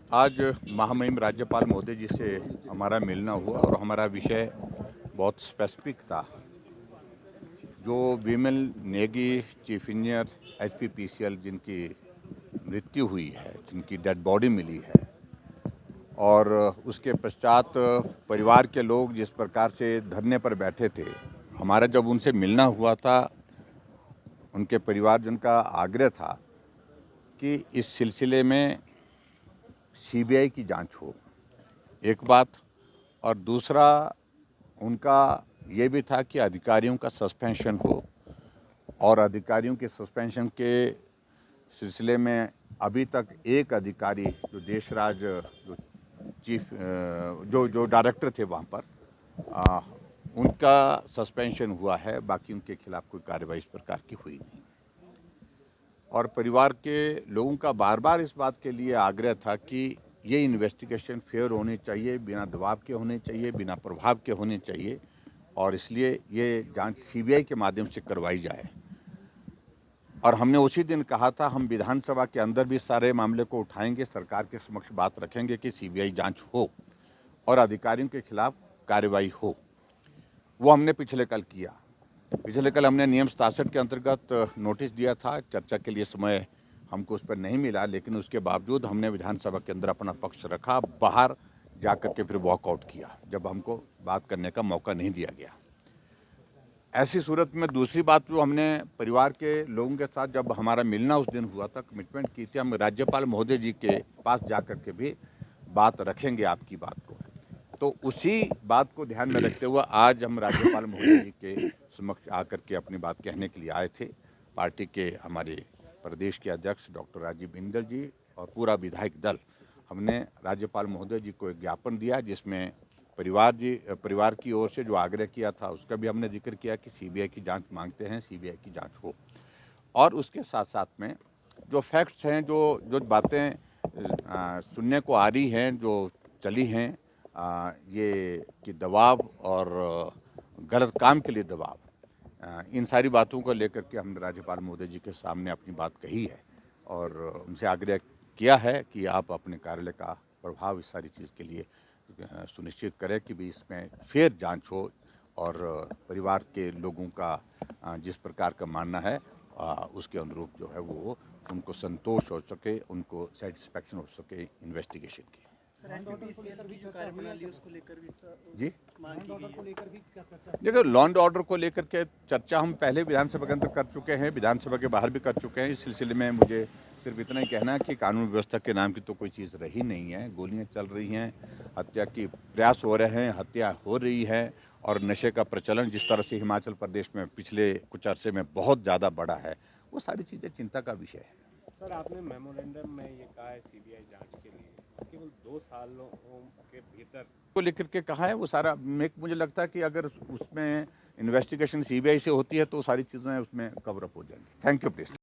आज महामहिम राज्यपाल महोदय जी से हमारा मिलना हुआ और हमारा विषय बहुत स्पेसिफिक था। जो विमल नेगी चीफ इंजीनियर एचपीपीसीएल जिनकी मृत्यु हुई है, जिनकी डेड बॉडी मिली है, और उसके पश्चात परिवार के लोग जिस प्रकार से धरने पर बैठे थे, हमारा जब उनसे मिलना हुआ था, उनके परिवारजन का आग्रह था कि इस सिलसिले में सीबीआई की जांच हो, एक बात। और दूसरा उनका ये भी था कि अधिकारियों का सस्पेंशन हो, और अधिकारियों के सस्पेंशन के सिलसिले में अभी तक एक अधिकारी जो देशराज जो चीफ जो जो डायरेक्टर थे वहाँ पर, उनका सस्पेंशन हुआ है, बाकी उनके खिलाफ कोई कार्रवाई इस प्रकार की हुई नहीं। और परिवार के लोगों का बार बार इस बात के लिए आग्रह था कि ये इन्वेस्टिगेशन फेयर होनी चाहिए, बिना दबाव के होने चाहिए, बिना प्रभाव के होने चाहिए, और इसलिए ये जांच सीबीआई के माध्यम से करवाई जाए। और हमने उसी दिन कहा था, हम विधानसभा के अंदर भी सारे मामले को उठाएंगे, सरकार के समक्ष बात रखेंगे कि सीबीआई जांच हो और अधिकारियों के खिलाफ कार्रवाई हो। वो हमने पिछले कल किया। पिछले कल हमने नियम 67 के अंतर्गत नोटिस दिया था, चर्चा के लिए समय हमको उस पर नहीं मिला, लेकिन उसके बावजूद हमने विधानसभा के अंदर अपना पक्ष रखा, बाहर जाकर के फिर वॉकआउट किया जब हमको बात करने का मौका नहीं दिया गया। ऐसी सूरत में दूसरी बात जो हमने परिवार के लोगों के साथ जब हमारा मिलना उस दिन हुआ था, कमिटमेंट की थी, हम राज्यपाल महोदय जी के पास जाकर के भी बात रखेंगे आपकी बात को। तो उसी बात को ध्यान में रखते हुए आज हम राज्यपाल महोदय जी के समक्ष आकर के अपनी बात कहने के लिए आए थे। पार्टी के हमारे प्रदेश के अध्यक्ष डॉक्टर राजीव बिंदल जी और पूरा विधायक दल, हमने राज्यपाल महोदय जी को एक ज्ञापन दिया, जिसमें परिवार की ओर से जो आग्रह किया था उसका भी हमने जिक्र किया कि सीबीआई की जांच मांगते हैं, सीबीआई की जांच हो। और उसके साथ साथ में जो फैक्ट्स हैं, जो जो बातें सुनने को आ रही हैं, जो चली हैं, ये कि दबाव और गलत काम के लिए दबाव, इन सारी बातों को लेकर के हमने राज्यपाल महोदय जी के सामने अपनी बात कही है और उनसे आग्रह किया है कि आप अपने कार्यालय का प्रभाव इस सारी चीज़ के लिए सुनिश्चित करें कि भी इसमें फेयर जांच हो, और परिवार के लोगों का जिस प्रकार का मानना है उसके अनुरूप जो है वो उनको संतोष हो सके, उनको सेटिस्फैक्शन हो सके इन्वेस्टिगेशन की। जी, देखो, लॉ एंड ऑर्डर को लेकर के चर्चा हम पहले विधानसभा के अंदर कर चुके हैं, विधानसभा के बाहर भी कर चुके हैं। इस सिलसिले में मुझे सिर्फ इतना ही कहना है कि कानून व्यवस्था के नाम की तो कोई चीज़ रही नहीं है। गोलियां चल रही हैं, हत्या की प्रयास हो रहे हैं, हत्या हो रही है, और नशे का प्रचलन जिस तरह से हिमाचल प्रदेश में पिछले कुछ अरसे में बहुत ज़्यादा बढ़ा है, वो सारी चीज़ें चिंता का विषय है। सर, आपने मेमोरेंडम में ये कहा है सीबीआई जांच के लिए केवल 2 सालों के भीतर को लेकर के कहा है, वो सारा मुझे लगता है कि अगर उसमें इन्वेस्टिगेशन सीबीआई से होती है तो सारी चीज़ें उसमें कवर अप हो जाएंगी। Thank you please.